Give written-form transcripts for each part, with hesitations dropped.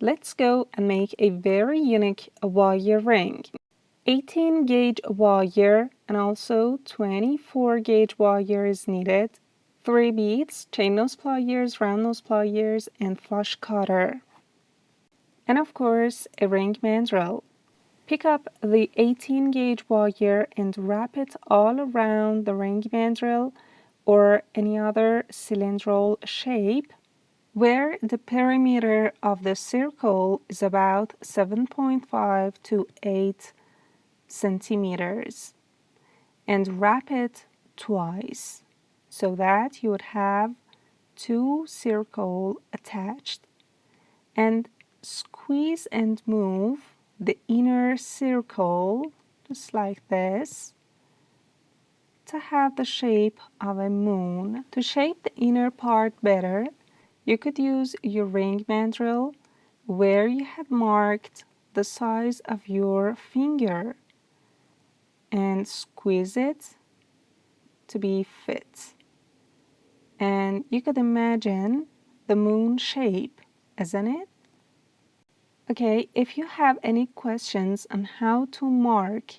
Let's go and make a very unique wire ring. 18 gauge wire and also 24 gauge wire is needed. 3 beads, chain nose pliers, round nose pliers, and flush cutter. And of course, a ring mandrel. Pick up the 18 gauge wire and wrap it all around the ring mandrel or any other cylindrical shape where the perimeter of the circle is about 7.5 to 8 centimeters, and wrap it twice so that you would have 2 circles attached, and squeeze and move the inner circle just like this to have the shape of a moon. To shape the inner part better, you could use your ring mandrel where you had marked the size of your finger and squeeze it to be fit. And you could imagine the moon shape, isn't it? Okay, if you have any questions on how to mark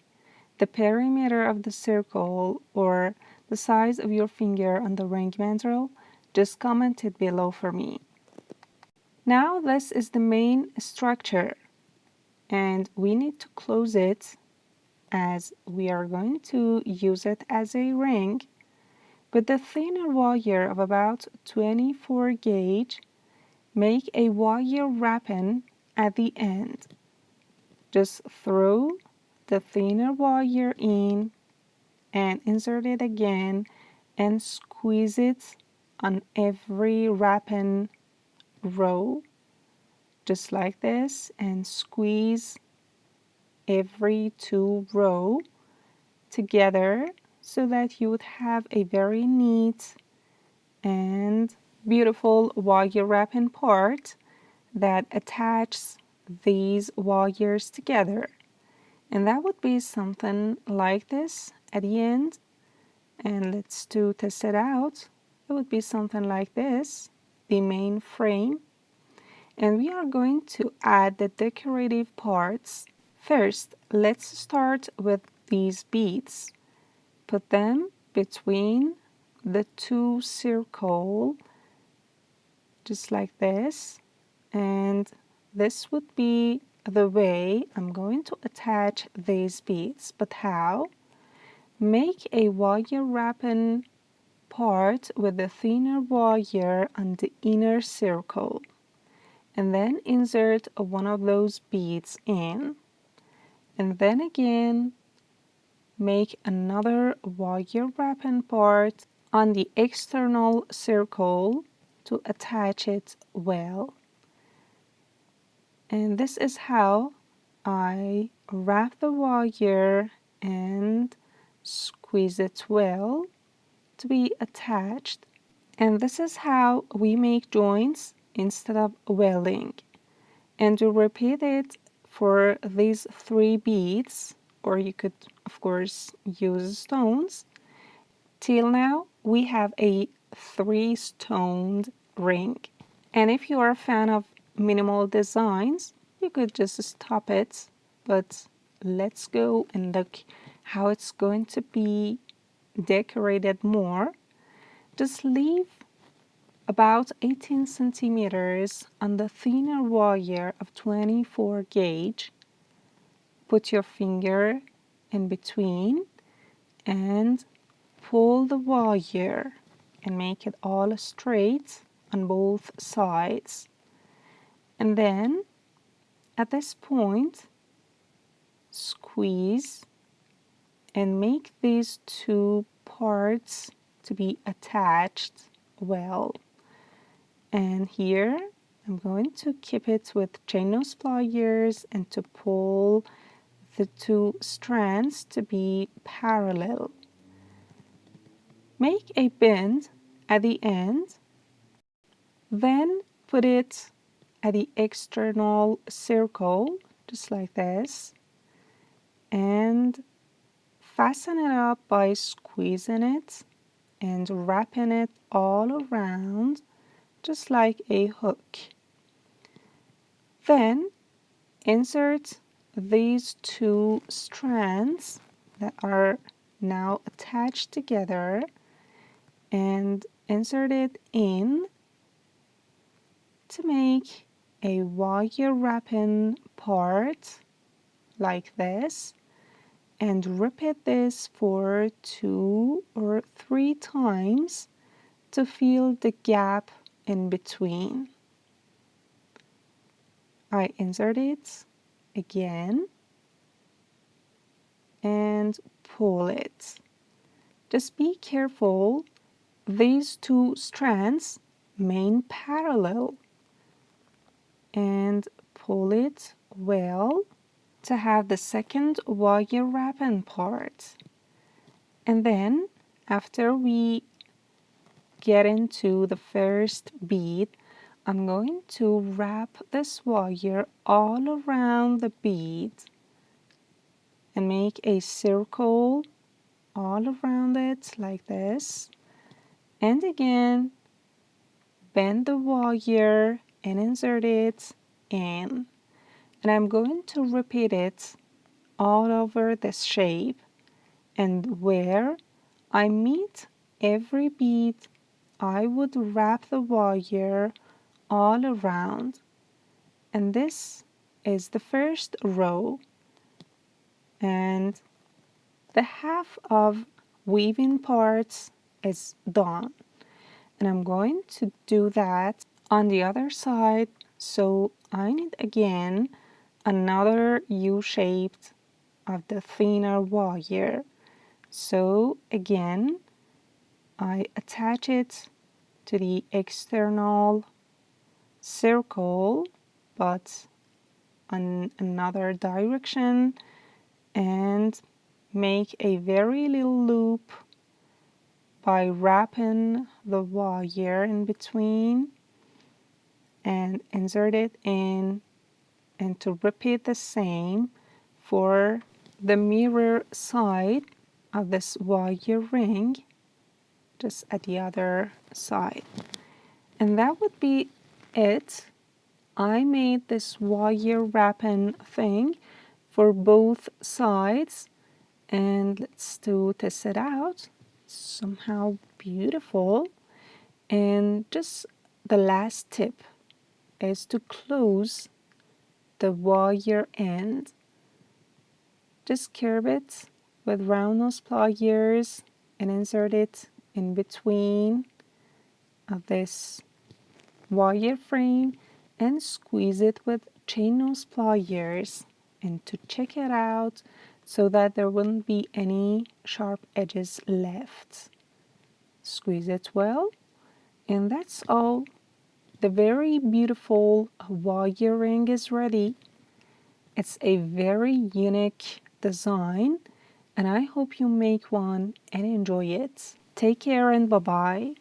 the perimeter of the circle or the size of your finger on the ring mandrel, just comment it below for me. Now this is the main structure and we need to close it as we are going to use it as a ring with the thinner wire of about 24 gauge. Make a wire wrapping at the end. Just throw the thinner wire in and insert it again and squeeze it on every wrapping row just like this, and squeeze every 2 rows together so that you would have a very neat and beautiful wire wrapping part that attaches these wires together. And that would be something like this at the end. And let's test it out. It would be something like this, the main frame. And we are going to add the decorative parts. First, let's start with these beads. Put them between the 2 circles, just like this. And this would be the way I'm going to attach these beads. But how? Make a wire wrapping part with the thinner wire on the inner circle, and then insert one of those beads in, and then again make another wire wrapping part on the external circle to attach it well. And this is how I wrap the wire and squeeze it well to be attached. And this is how we make joints instead of welding. And to repeat it for these 3 beads, or you could of course use stones. Till now we have a 3-stoned ring. And if you are a fan of minimal designs, you could just stop it. But let's go and look how it's going to be decorated more. Just leave about 18 centimeters on the thinner wire of 24 gauge. Put your finger in between and pull the wire and make it all straight on both sides. And then at this point, squeeze and make these 2 parts to be attached well. And here I'm going to keep it with chain nose pliers and to pull the 2 strands to be parallel. Make a bend at the end, then put it at the external circle, just like this, and fasten it up by squeezing it and wrapping it all around, just like a hook. Then insert these two strands that are now attached together and insert it in to make a wire wrapping part like this, and repeat this for 2 or 3 times to fill the gap in between. I insert it again and pull it. Just be careful, these two strands remain parallel, and pull it well to have the second wire wrapping part. And then after we get into the first bead, I'm going to wrap this wire all around the bead and make a circle all around it like this. And again, bend the wire and insert it in. And I'm going to repeat it all over this shape. And where I meet every bead, I would wrap the wire all around. And this is the first row. And the half of weaving parts is done. And I'm going to do that on the other side. So I need again another U-shaped of the thinner wire. So again, I attach it to the external circle, but on another direction, and make a very little loop by wrapping the wire in between and insert it in, and to repeat the same for the mirror side of this wire ring, just at the other side. And that would be it. I made this wire wrapping thing for both sides, and let's test it out. It's somehow beautiful. And just the last tip is to close the wire end. Just curve it with round nose pliers and insert it in between of this wire frame and squeeze it with chain nose pliers, and to check it out so that there wouldn't be any sharp edges left. Squeeze it well, and that's all. The very beautiful wire ring is ready. It's a very unique design, and I hope you make one and enjoy it. Take care and bye-bye.